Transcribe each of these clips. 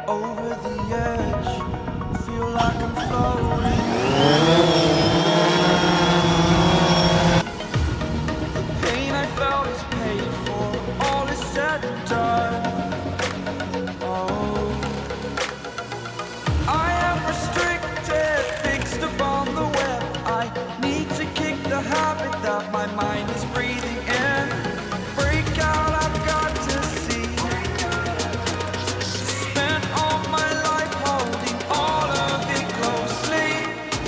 over the edge, feel like I'm floating. The pain I felt is paid for, all is said and done. Oh, I am restricted, fixed upon the web. I need to kick the habit that my mind is breathing in. Break out, I've got to see. Spent all my life holding all of it closely.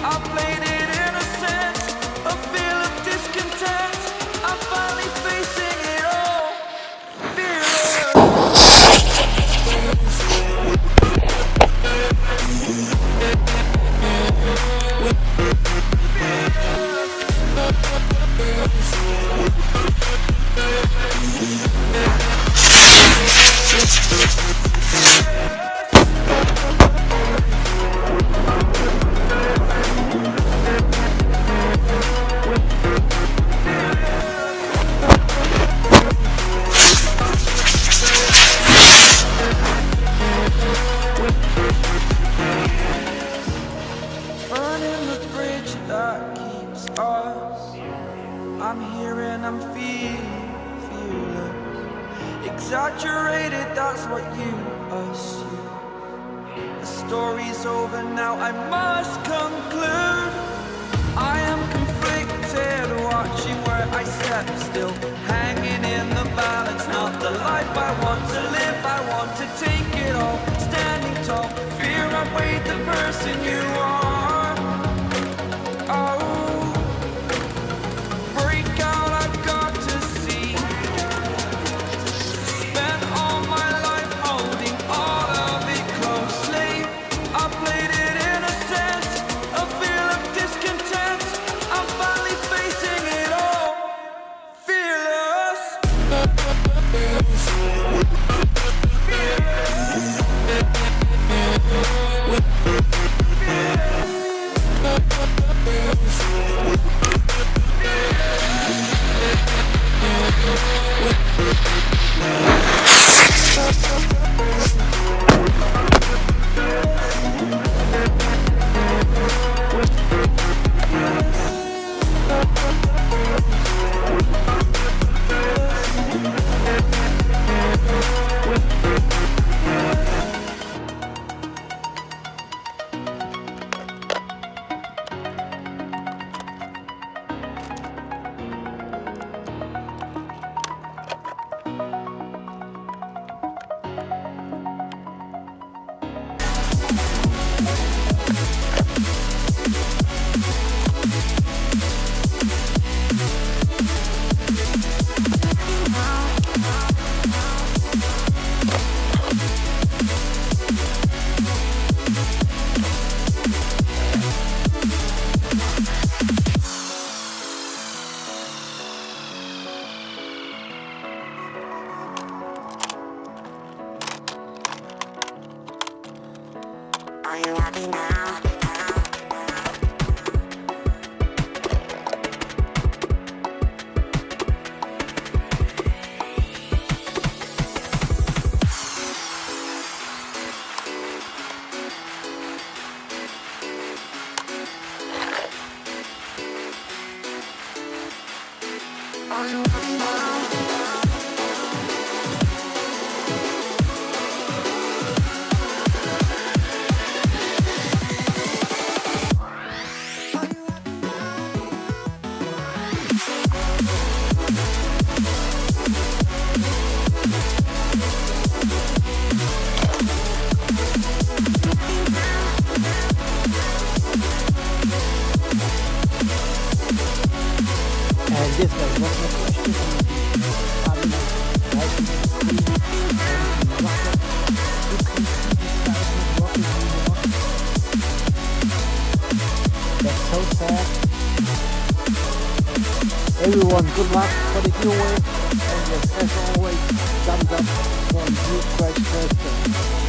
I played it innocent, a feel of discontent. I'm finally facing it all, fearless. Burning the bridge that keeps us. I'm here and I'm feeling fearless. Exaggerated, that's what you assume. The story's over now, I must conclude. I am conflicted, watching where I step still, hanging in the balance, not the life And this was one more question from the Fabulous Lightning McQueen and Rocket. You can see the size of Rocket anymore. That's so sad. Everyone, good luck for the giveaway, and yes, as always, thumbs up for new crash question.